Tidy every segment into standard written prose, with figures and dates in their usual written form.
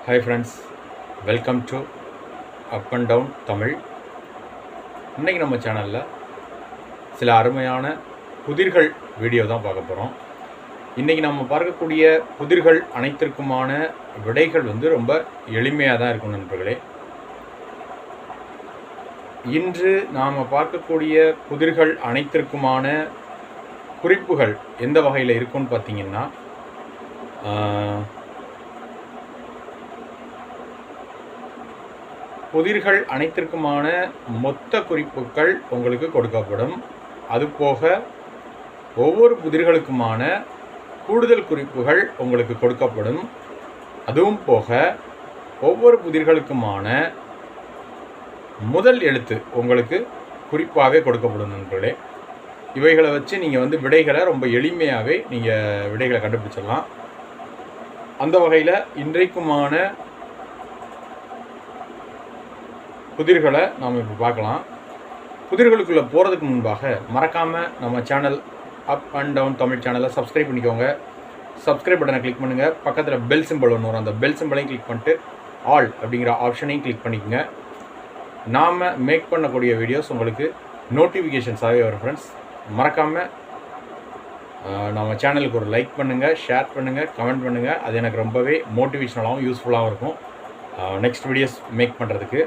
Hi friends, welcome to Up and Down Tamil. இன்றைக்கி நம்ம சேனலில் சில அருமையான புதிர்கள் வீடியோ தான் பார்க்க போகிறோம். இன்றைக்கி நம்ம பார்க்கக்கூடிய புதிர்கள் அனைத்திற்குமான விடைகள் ரொம்ப எளிமையாக தான் இருக்கும் நண்பர்களே. இன்று நாம் பார்க்கக்கூடிய புதிர்கள் அனைத்திற்குமான குறிப்புகள் எந்த வகையில் இருக்குன்னு பார்த்தீங்கன்னா, புதிர்கள் அனைத்திற்குமான மொத்த குறிப்புகள் உங்களுக்கு கொடுக்கப்படும். அதுபோக ஒவ்வொரு புதிர்களுக்குமான கூடுதல் குறிப்புகள் உங்களுக்கு கொடுக்கப்படும். அதுவும் போக ஒவ்வொரு புதிர்களுக்குமான முதல் எழுத்து உங்களுக்கு குறிப்பாகவே கொடுக்கப்படும் நண்பர்களே. இவைகளை வச்சு நீங்கள் விடைகளை ரொம்ப எளிமையாகவே நீங்கள் விடைகளை கண்டுபிடிச்சிடலாம். அந்த வகையில் இன்றைக்குமான புதிர்களை நாம் இப்போ பார்க்கலாம். புதிர்களுக்குள்ளே போகிறதுக்கு முன்பாக மறக்காமல் நம்ம channel up and down Tamil சேனலை சப்ஸ்கிரைப் பண்ணிக்கோங்க. சப்ஸ்கிரைப் பட்டனை கிளிக் பண்ணுங்கள். பக்கத்தில் பெல் சிம்பிள் ஒன்று வரும், அந்த பெல் சிம்பிளையும் கிளிக் பண்ணிட்டு ஆல் அப்படிங்கிற ஆப்ஷனையும் கிளிக் பண்ணிக்கோங்க. நாம் மேக் பண்ணக்கூடிய வீடியோஸ் உங்களுக்கு நோட்டிஃபிகேஷன்ஸாகவே வரும் ஃப்ரெண்ட்ஸ். மறக்காமல் நம்ம சேனலுக்கு ஒரு லைக் பண்ணுங்கள், ஷேர் பண்ணுங்கள், கமெண்ட் பண்ணுங்கள். அது எனக்கு ரொம்பவே மோட்டிவேஷனலாகவும் யூஸ்ஃபுல்லாகவும் இருக்கும் நெக்ஸ்ட் வீடியோஸ் மேக் பண்ணுறதுக்கு.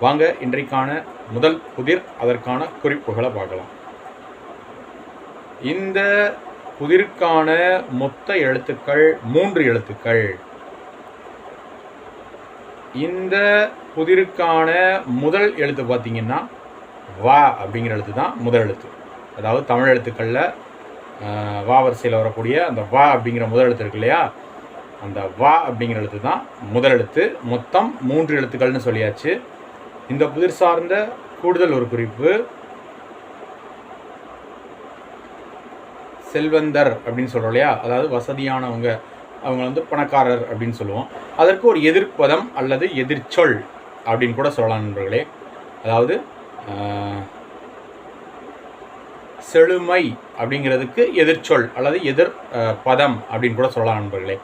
வாங்க இன்றைக்கான முதல் புதிர், அதற்கான குறிப்புகளை பார்க்கலாம். இந்த புதிருக்கான மொத்த எழுத்துக்கள் 3 எழுத்துக்கள். இந்த புதிருக்கான முதல் எழுத்து பார்த்தீங்கன்னா வா அப்படிங்கிற எழுத்து தான் முதல் எழுத்து. அதாவது தமிழ் எழுத்துக்களில் வா வரிசையில் வரக்கூடிய அந்த வா அப்படிங்கிற முதல் எழுத்து இருக்கு இல்லையா, அந்த வா அப்படிங்கிற எழுத்து தான் முதல் எழுத்து. மொத்தம் 3 எழுத்துக்கள்னு சொல்லியாச்சு. இந்த புதிர் சார்ந்த கூடுதல் ஒரு குறிப்பு, செல்வந்தர் அப்படின்னு சொல்கிறோம் இல்லையா, அதாவது வசதியானவங்க, அவங்க பணக்காரர் அப்படின்னு சொல்லுவோம். அதற்கு ஒரு எதிர்ப்பதம் அல்லது எதிர்ச்சொல் அப்படின்னு கூட சொல்லலாம் நண்பர்களே. அதாவது செழுமை அப்படிங்கிறதுக்கு எதிர்ச்சொல் அல்லது எதிர் பதம் அப்படின்னு கூட சொல்லலாம் நண்பர்களே.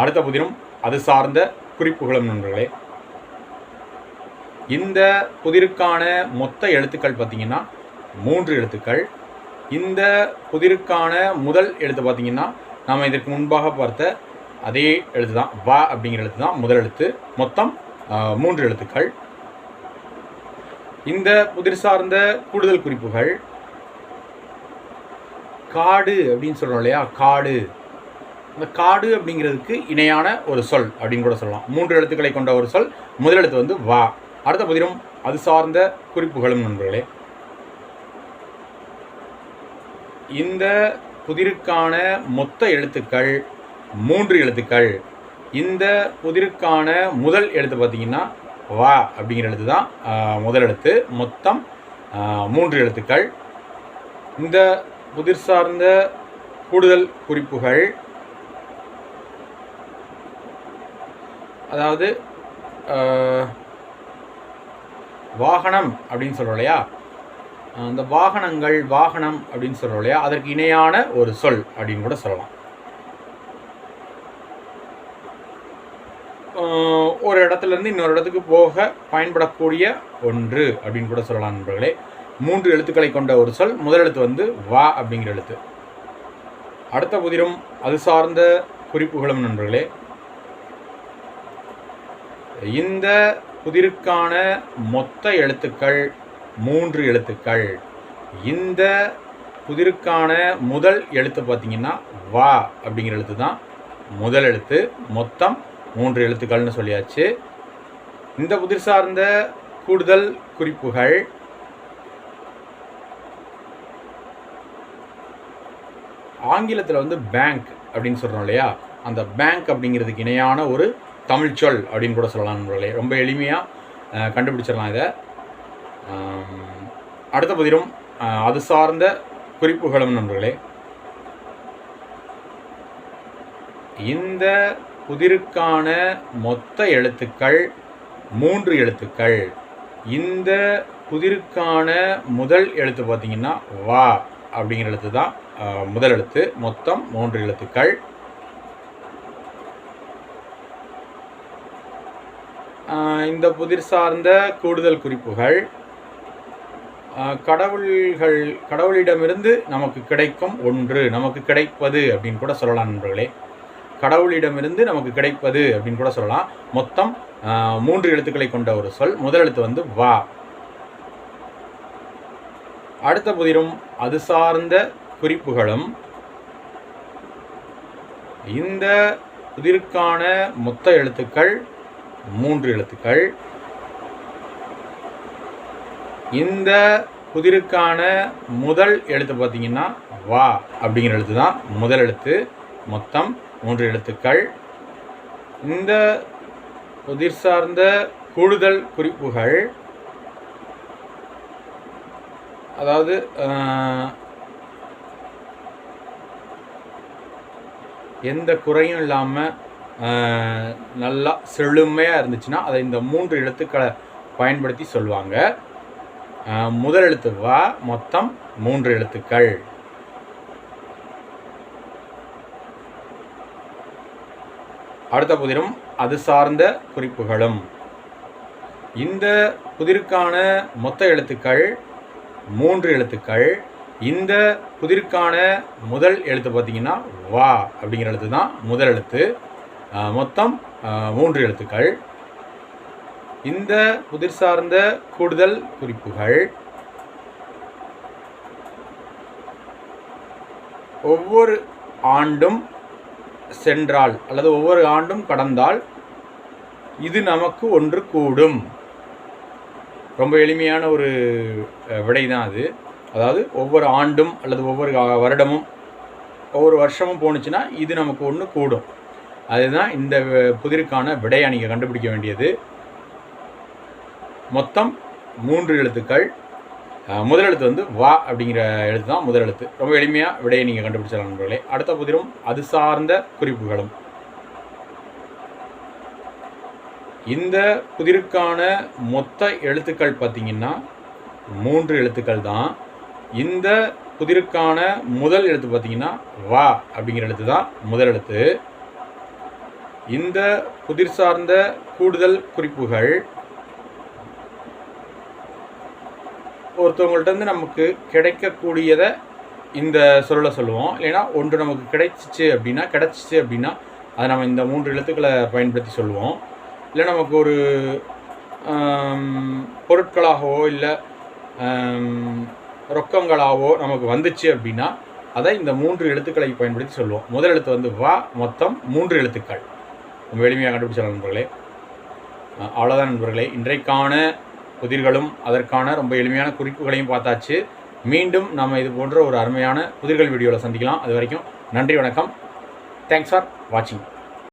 அடுத்த புதிரும் அது சார்ந்த குறிப்புகளும் நண்பர்களே. இந்த புதிருக்கான மொத்த எழுத்துக்கள் பார்த்திங்கன்னா 3 எழுத்துக்கள். இந்த புதிருக்கான முதல் எழுத்து பார்த்திங்கன்னா நாம் இதற்கு முன்பாக பார்த்த அதே எழுத்து தான், வா அப்படிங்கிற எழுத்து தான் முதல் எழுத்து. மொத்தம் 3 எழுத்துக்கள். இந்த புதிர் சார்ந்த கூடுதல் குறிப்புகள், காடு அப்படின்னு சொல்கிறோம் இல்லையா, காடு. அந்த காடு அப்படிங்கிறதுக்கு இணையான ஒரு சொல் அப்படின்னு கூட சொல்லலாம். 3 எழுத்துக்களை கொண்ட ஒரு சொல். முதல் எழுத்து வா. அடுத்த புதிரும் அது சார்ந்த குறிப்புகளும் நண்பர்களே. இந்த புதிருக்கான மொத்த எழுத்துக்கள் 3 எழுத்துக்கள். இந்த புதிருக்கான முதல் எழுத்து பார்த்திங்கன்னா வா அப்படிங்கிற எழுத்து தான் முதல் எழுத்து. மொத்தம் 3 எழுத்துக்கள். இந்த புதிர் சார்ந்த கூடுதல் குறிப்புகள், அதாவது வாகனம் அப்படின்னு சொல்கிறோம் இல்லையா, அந்த வாகனங்கள், வாகனம் அப்படின்னு சொல்கிறோம் இல்லையா, அதற்கு இணையான ஒரு சொல் அப்படின்னு கூட சொல்லலாம். ஒரு இடத்துலேருந்து இன்னொரு இடத்துக்கு போக பயன்படக்கூடிய ஒன்று அப்படின்னு கூட சொல்லலாம் நண்பர்களே. 3 எழுத்துக்களை கொண்ட ஒரு சொல். முதல் எழுத்து வா அப்படிங்கிற எழுத்து. அடுத்த புதிரும் அது சார்ந்த குறிப்புகளும் நண்பர்களே. இந்த புதிருக்கான மொத்த எழுத்துக்கள் 3 எழுத்துக்கள். இந்த புதிருக்கான முதல் எழுத்து பார்த்திங்கன்னா வா அப்படிங்கிற எழுத்து தான் முதல் எழுத்து. மொத்தம் 3 எழுத்துக்கள்னு சொல்லியாச்சு. இந்த புதிர் சார்ந்த கூடுதல் குறிப்புகள், ஆங்கிலத்தில் பேங்க் அப்படின்னு சொல்கிறோம் இல்லையா, அந்த பேங்க் அப்படிங்கிறதுக்கு இணையான ஒரு தமிழ் சொல் அப்படின்னு கூட சொல்லலாம் நண்பர்களே. ரொம்ப எளிமையாக கண்டுபிடிச்சிடலாம் இதை. அடுத்த புதிரும் அது சார்ந்த குறிப்புகளும் நண்பர்களே. இந்த புதிருக்கான மொத்த எழுத்துக்கள் 3 எழுத்துக்கள். இந்த புதிருக்கான முதல் எழுத்து பார்த்திங்கன்னா வா அப்படிங்கிற எழுத்து தான் முதல் எழுத்து. மொத்தம் 3 எழுத்துக்கள். இந்த புதிர் சார்ந்த கூடுதல் குறிப்புகள் கடவுளிடமிருந்து நமக்கு கிடைக்கும் ஒன்று, நமக்கு கிடைப்பது அப்படின்னு கூட சொல்லலாம் நண்பர்களே. கடவுளிடமிருந்து நமக்கு கிடைப்பது அப்படின்னு கூட சொல்லலாம். மொத்தம் 3 எழுத்துக்களை கொண்ட ஒரு சொல். முதல் எழுத்து வந்து வா. அடுத்த புதிரும் அது சார்ந்த குறிப்புகளும். இந்த புதிருக்கான மொத்த எழுத்துக்கள் 3 எழுத்துக்கள். இந்த புதிருக்கான முதல் எழுத்து பார்த்தீங்கன்னா வா அப்படிங்கிற எழுத்து தான் முதல் எழுத்து. மொத்தம் 3 எழுத்துக்கள். இந்த புதிர் சார்ந்த கூடுதல் குறிப்புகள், அதாவது எந்த குறையும் இல்லாமல் நல்லா செழுமையாக இருந்துச்சுன்னா அதை இந்த 3 எழுத்துக்களை பயன்படுத்தி சொல்லுவாங்க. முதல் எழுத்து வா, மொத்தம் 3 எழுத்துக்கள். அடுத்த புதிரும் அது சார்ந்த குறிப்புகளும். இந்த புதிருக்கான மொத்த எழுத்துக்கள் 3 எழுத்துக்கள். இந்த புதிருக்கான முதல் எழுத்து பார்த்தீங்கன்னா வா அப்படிங்கிற எழுத்து தான் முதல் எழுத்து. மொத்தம் 3 எழுத்துக்கள். இந்த புதிர் சார்ந்த கூடுதல் குறிப்புகள், ஒவ்வொரு ஆண்டும் சென்றால் அல்லது ஒவ்வொரு ஆண்டும் கடந்தால் இது நமக்கு ஒன்று கூடும். ரொம்ப எளிமையான ஒரு விடை தான் அது. அதாவது ஒவ்வொரு ஆண்டும் அல்லது ஒவ்வொரு வருடமும் ஒவ்வொரு வருஷமும் போணுச்சுன்னா இது நமக்கு ஒன்று கூடும். அதுதான் இந்த புதிருக்கான விடையை நீங்கள் கண்டுபிடிக்க வேண்டியது. மொத்தம் 3 எழுத்துக்கள். முதல் எழுத்து வந்து வா அப்படிங்கிற எழுத்து தான் முதல் எழுத்து. ரொம்ப எளிமையாக விடையை நீங்கள் கண்டுபிடிச்சலாம் நண்பர்களே. அடுத்த புதிரும் அது சார்ந்த குறிப்புகளும். இந்த புதிருக்கான மொத்த எழுத்துக்கள் பார்த்தீங்கன்னா 3 எழுத்துக்கள் தான். இந்த புதிருக்கான முதல் எழுத்து பார்த்தீங்கன்னா வா அப்படிங்கிற எழுத்து தான் முதல் எழுத்து. இந்த புதிர் சார்ந்த கூடுதல் குறிப்புகள் ஒருத்தவங்கள்ட்ட நமக்கு கிடைக்கக்கூடியதை இந்த சொல்ல சொல்லுவோம். இல்லைன்னா ஒன்று நமக்கு கிடைச்சிச்சு அப்படின்னா அதை நம்ம இந்த 3 எழுத்துக்களை பயன்படுத்தி சொல்லுவோம். இல்லை நமக்கு ஒரு பொருட்களாகவோ இல்லை ரொக்கங்களாகவோ நமக்கு வந்துச்சு அப்படின்னா அதை இந்த 3 எழுத்துக்களை பயன்படுத்தி சொல்லுவோம். முதல் எழுத்து வந்து வா, மொத்தம் 3 எழுத்துக்கள். ரொம்ப எளிமையாக கண்டுபிடிச்சலாம் நண்பர்களே. அவ்வளோதான் நண்பர்களே. இன்றைக்கான புதிர்களும் அதற்கான ரொம்ப எளிமையான குறிப்புகளையும் பார்த்தாச்சு. மீண்டும் நம்ம இது போன்ற ஒரு அருமையான புதிர்கள் வீடியோவில் சந்திக்கலாம். அது வரைக்கும் நன்றி, வணக்கம். தேங்க்ஸ் ஃபார் வாட்சிங்.